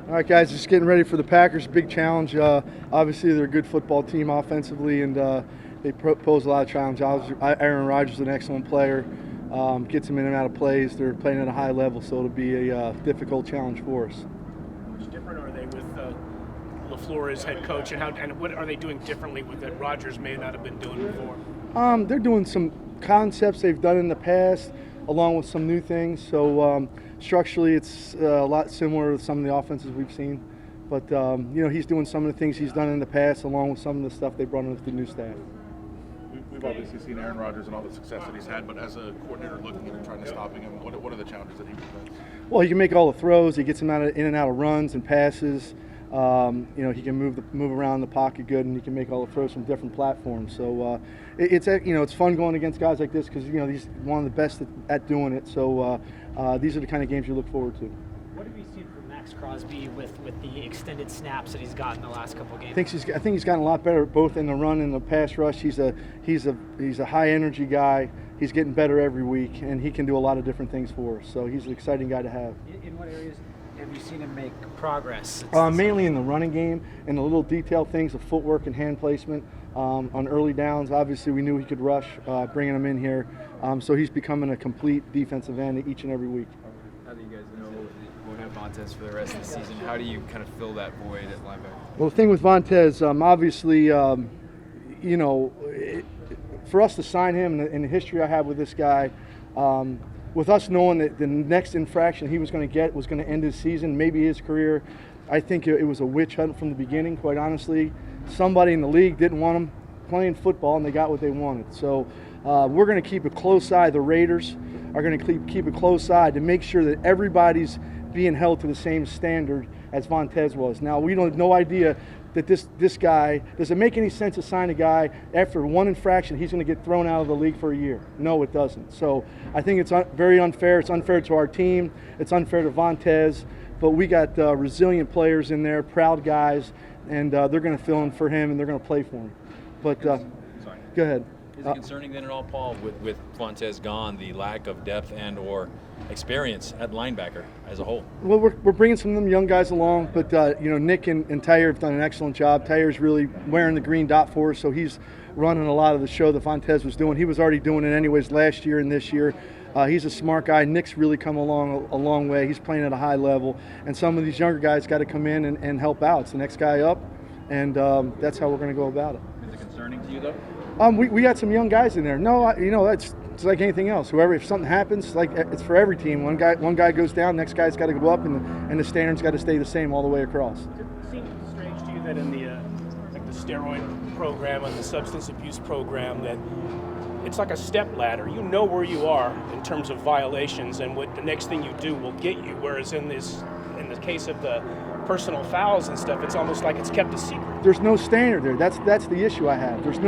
All right, guys, just getting ready for the Packers. Big challenge. Obviously, they're a good football team offensively, and they pose a lot of challenge. Aaron Rodgers is an excellent player. Gets them in and out of plays. They're playing at a high level, so it'll be a difficult challenge for us. How much different are they with LaFleur as head coach, and what are they doing differently with that Rodgers may not have been doing before? They're doing some concepts they've done in the past, along with some new things. So structurally, it's a lot similar to some of the offenses we've seen. But he's doing some of the things he's done in the past, along with some of the stuff they brought in with the new staff. We've obviously seen Aaron Rodgers and all the success that he's had, but as a coordinator looking at him, trying to stop him, what are the challenges that he presents? Well, he can make all the throws. He gets him in and out of runs and passes. He can move around the pocket good, and he can make all the throws from different platforms. So it's fun going against guys like this because he's one of the best at doing it. So these are the kind of games you look forward to. What have you seen from Maxx Crosby with the extended snaps that he's gotten the last couple of games? I think he's gotten a lot better both in the run and the pass rush. He's a high energy guy. He's getting better every week, and he can do a lot of different things for us. So he's an exciting guy to have. In what areas have you seen him make progress? Mainly in the running game and the little detailed things of footwork and hand placement on early downs. Obviously, we knew he could rush, bringing him in here. So he's becoming a complete defensive end each and every week. How do you guys know you won't have Vontaze for the rest of the season? How do you kind of fill that void at linebacker? Well, the thing with Vontaze, obviously, for us to sign him in the history I have with this guy, with us knowing that the next infraction he was going to get was going to end his season, maybe his career, I think it was a witch hunt from the beginning, quite honestly. Somebody in the league didn't want him playing football, and they got what they wanted. So we're going to keep a close eye. The Raiders are going to keep a close eye to make sure that everybody's being held to the same standard as Vontaze was. Now, we don't have no idea that this guy, does it make any sense to sign a guy after one infraction he's going to get thrown out of the league for a year? No, it doesn't. So I think it's very unfair. It's unfair to our team. It's unfair to Vontaze. But we got resilient players in there, proud guys, and they're going to fill in for him, and they're going to play for him. But go ahead. Is it concerning then at all, Paul, with Vontaze gone, the lack of depth and or experience at linebacker as a whole? Well, we're bringing some of them young guys along, but Nick and Tyre have done an excellent job. Tyre's really wearing the green dot for us, so he's running a lot of the show that Vontaze was doing. He was already doing it anyways last year and this year. He's a smart guy. Nick's really come along a long way. He's playing at a high level, and some of these younger guys got to come in and help out. It's the next guy up, and that's how we're going to go about it. Is it concerning to you, though? We got some young guys in there. No, it's like anything else. If something happens, it's for every team. One guy goes down, next guy's got to go up, and the standard's got to stay the same all the way across. It seems strange to you that in the steroid program and the substance abuse program that it's like a step ladder. You know where you are in terms of violations, and what the next thing you do will get you. Whereas in the case of the personal fouls and stuff, it's almost like it's kept a secret. There's no standard there. That's the issue I have. There's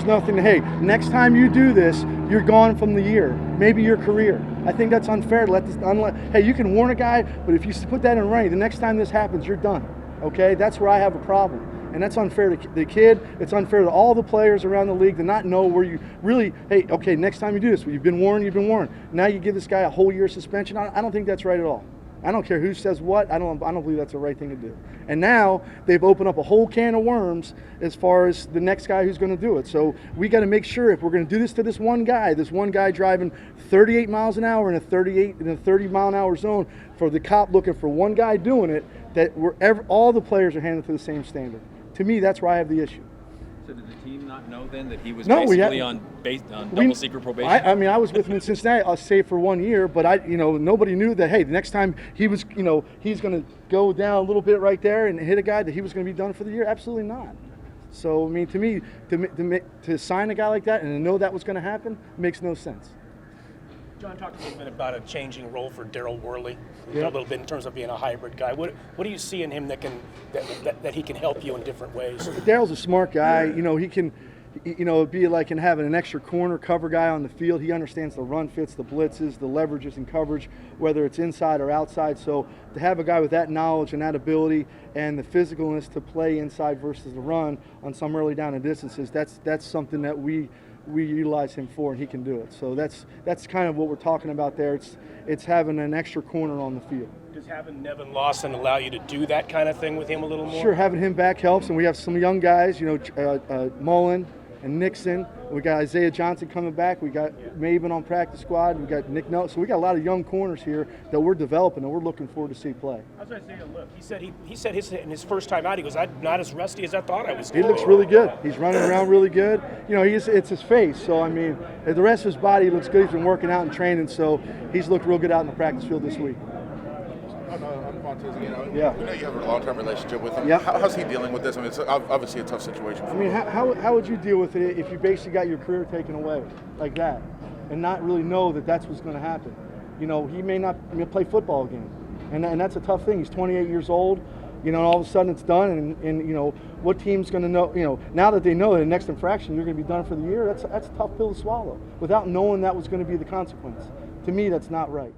nothing. Hey, next time you do this, you're gone from the year, maybe your career. I think that's unfair to let this. Hey, you can warn a guy, but if you put that in writing, the next time this happens, you're done. Okay, that's where I have a problem. And that's unfair to the kid. It's unfair to all the players around the league to not know where you really, hey, okay, next time you do this, you've been warned. Now you give this guy a whole year suspension. I don't think that's right at all. I don't care who says what. I don't believe that's the right thing to do. And now they've opened up a whole can of worms as far as the next guy who's going to do it. So we got to make sure if we're going to do this to this one guy driving 38 miles an hour in a 30-mile-an-hour zone, for the cop looking for one guy doing it, that all the players are handled to the same standard. To me, that's where I have the issue. So did the team not know then that he was basically on double secret probation? I was with him in Cincinnati. I'll say for 1 year, but nobody knew that. Hey, the next time he was, he's going to go down a little bit right there and hit a guy, that he was going to be done for the year. Absolutely not. So I mean, to me, to sign a guy like that and to know that was going to happen makes no sense. John talked a little bit about a changing role for Daryl Worley, Yeah. a little bit in terms of being a hybrid guy. What do you see in him that he can help you in different ways? Daryl's a smart guy. He can, be like in having an extra corner cover guy on the field. He understands the run fits, the blitzes, the leverages and coverage, whether it's inside or outside. So to have a guy with that knowledge and that ability and the physicalness to play inside versus the run on some early down and distances, that's something that we we utilize him for, and he can do it. So that's kind of what we're talking about there. It's having an extra corner on the field. Does having Nevin Lawson allow you to do that kind of thing with him a little more? Sure, having him back helps, and we have some young guys, Mullen and Nixon. We got Isaiah Johnson coming back. We got Maven on practice squad. We got Nick Note. So we got a lot of young corners here that we're developing, and we're looking forward to see play. How's Isaiah look? He said in his first time out, he goes, "I'm not as rusty as I thought I was." He looks really good. He's running around really good. It's his face. So, I mean, the rest of his body looks good. He's been working out and training, so he's looked real good out in the practice field this week. On Vontaze, Yeah. we know you have a long-term relationship with him. Yeah. How's he dealing with this? I mean, it's obviously a tough situation for I mean, him. how would you deal with it if you basically got your career taken away like that and not really know that that's what's going to happen? He may not play football again, and that's a tough thing. He's 28 years old. All of a sudden it's done, and what team's going to know? Now that they know that the next infraction you're going to be done for the year, that's a tough pill to swallow without knowing that was going to be the consequence. To me, that's not right.